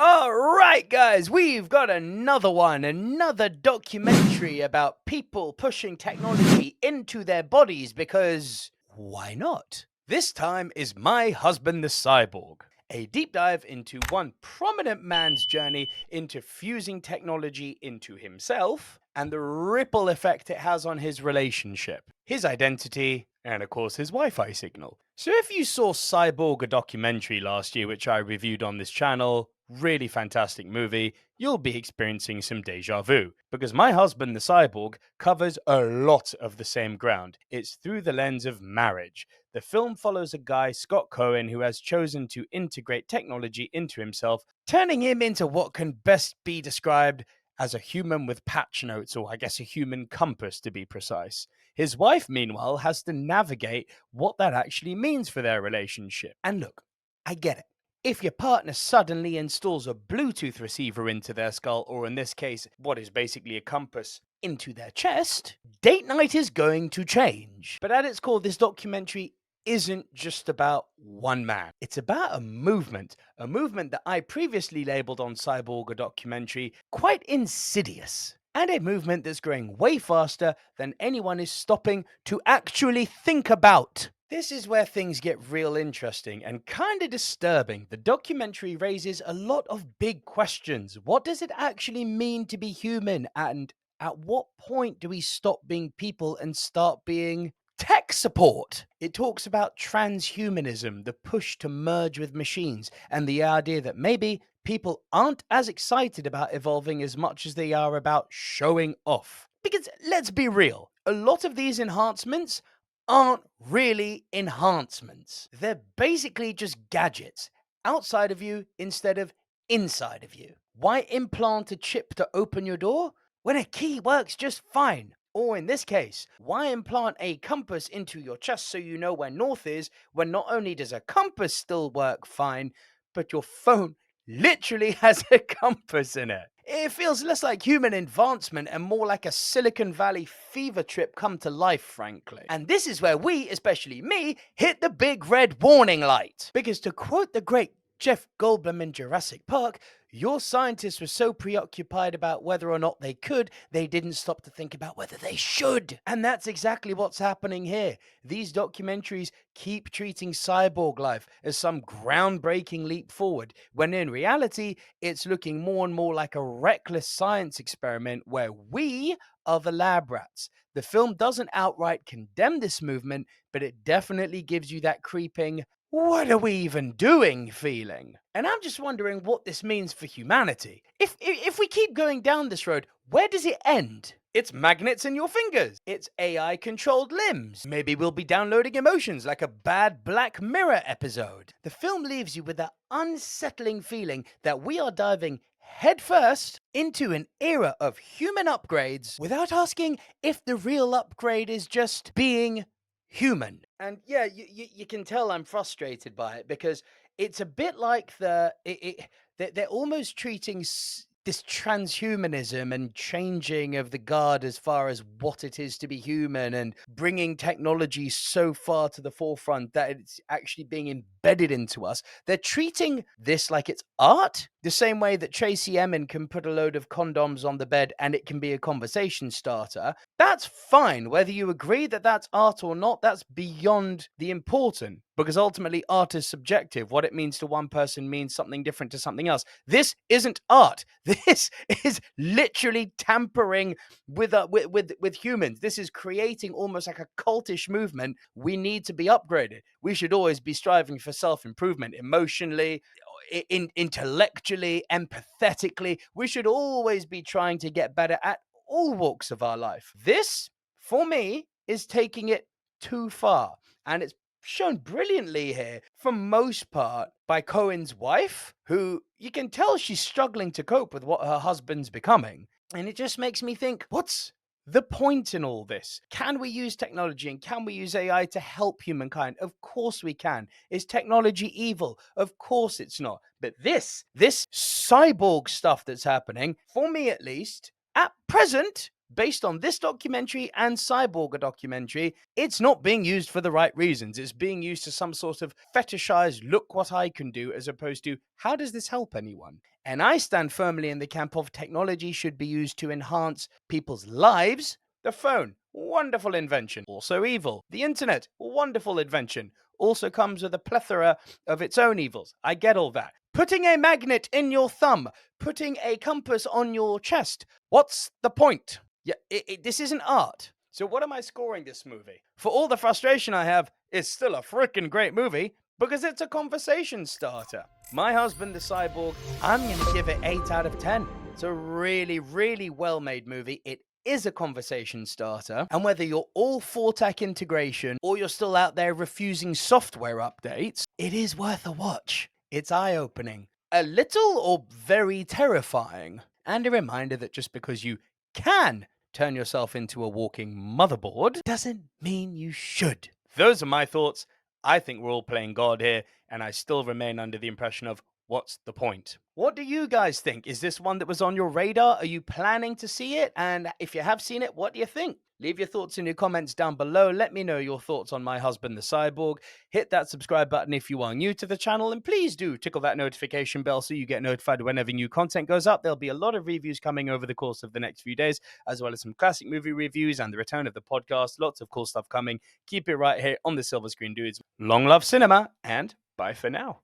All right, guys, we've got another documentary about people pushing technology into their bodies because why not? This time is My Husband the Cyborg, a deep dive into one prominent man's journey into fusing technology into himself and the ripple effect it has on his relationship, his identity, and of course his Wi-Fi signal. So if you saw Cyborg, a documentary last year which I reviewed on this channel, really fantastic movie, you'll be experiencing some deja vu. Because My Husband the Cyborg covers a lot of the same ground. It's through the lens of marriage. The film follows a guy, Scott Cohen, who has chosen to integrate technology into himself, turning him into what can best be described as a human with patch notes, or I guess a human compass to be precise. His wife, meanwhile, has to navigate what that actually means for their relationship. And look, I get it. If your partner suddenly installs a Bluetooth receiver into their skull, or in this case, what is basically a compass, into their chest, date night is going to change. But at its core, this documentary isn't just about one man. It's about a movement that I previously labeled on Cyborg, a documentary, quite insidious. And a movement that's growing way faster than anyone is stopping to actually think about. This is where things get real interesting and kind of disturbing. The documentary raises a lot of big questions. What does it actually mean to be human? And at what point do we stop being people and start being tech support? It talks about transhumanism, the push to merge with machines, and the idea that maybe people aren't as excited about evolving as much as they are about showing off. Because let's be real, a lot of these enhancements aren't really enhancements. They're basically just gadgets outside of you instead of inside of you. Why implant a chip to open your door when a key works just fine? Or in this case, why implant a compass into your chest so you know where north is when not only does a compass still work fine, but your phone literally has a compass in it? It feels less like human advancement and more like a Silicon Valley fever trip come to life, frankly. And this is where we, especially me, hit the big red warning light. Because to quote the great Jeff Goldblum in Jurassic Park, your scientists were so preoccupied about whether or not they could, they didn't stop to think about whether they should. And that's exactly what's happening here. These documentaries keep treating cyborg life as some groundbreaking leap forward, when in reality, it's looking more and more like a reckless science experiment where we are the lab rats. The film doesn't outright condemn this movement, but it definitely gives you that creeping, what are we even doing feeling? And I'm just wondering what this means for humanity. If we keep going down this road, where does it end? It's magnets in your fingers. It's AI controlled limbs. Maybe we'll be downloading emotions like a bad Black Mirror episode. The film leaves you with that unsettling feeling that we are diving headfirst into an era of human upgrades without asking if the real upgrade is just being human. And yeah, you can tell I'm frustrated by it because it's a bit like they're almost treating this transhumanism and changing of the guard as far as what it is to be human and bringing technology so far to the forefront that it's actually being embedded into us. They're treating this like it's art, the same way that Tracy Emin can put a load of condoms on the bed and it can be a conversation starter. That's fine. Whether you agree that that's art or not, that's beyond the important, because ultimately art is subjective. What it means to one person means something different to something else. This isn't art. This is literally tampering with humans. This is creating almost like a cultish movement. We need to be upgraded. We should always be striving for self-improvement emotionally, intellectually, empathetically. We should always be trying to get better at all walks of our life. This, for me, is taking it too far. And it's shown brilliantly here, for most part, by Cohen's wife, who you can tell she's struggling to cope with what her husband's becoming. And it just makes me think, what's the point in all this? Can we use technology and can we use AI to help humankind? Of course we can. Is technology evil? Of course it's not. But this cyborg stuff that's happening, for me at least, at present, based on this documentary and Cyborg documentary, it's not being used for the right reasons. It's being used to some sort of fetishized, look what I can do, as opposed to, how does this help anyone? And I stand firmly in the camp of technology should be used to enhance people's lives. The phone, wonderful invention, also evil. The internet, wonderful invention, also comes with a plethora of its own evils. I get all that. Putting a magnet in your thumb, putting a compass on your chest, what's the point? Yeah, this isn't art. So what am I scoring this movie? For all the frustration I have, it's still a freaking great movie because it's a conversation starter. My Husband the Cyborg, I'm going to give it 8 out of 10. It's a really, really well-made movie. It is a conversation starter, and whether you're all for tech integration or you're still out there refusing software updates, it is worth a watch. It's eye-opening, a little or very terrifying, and a reminder that just because you can turn yourself into a walking motherboard doesn't mean you should. Those are my thoughts. I think we're all playing God here, and I still remain under the impression of, what's the point? What do you guys think? Is this one that was on your radar? Are you planning to see it? And if you have seen it, what do you think? Leave your thoughts in your comments down below. Let me know your thoughts on My Husband the Cyborg. Hit that subscribe button if you are new to the channel, and please do tickle that notification bell so you get notified whenever new content goes up. There'll be a lot of reviews coming over the course of the next few days, as well as some classic movie reviews and the return of the podcast. Lots of cool stuff coming. Keep it right here on the Silver Screen Dudes. Long love cinema, and bye for now.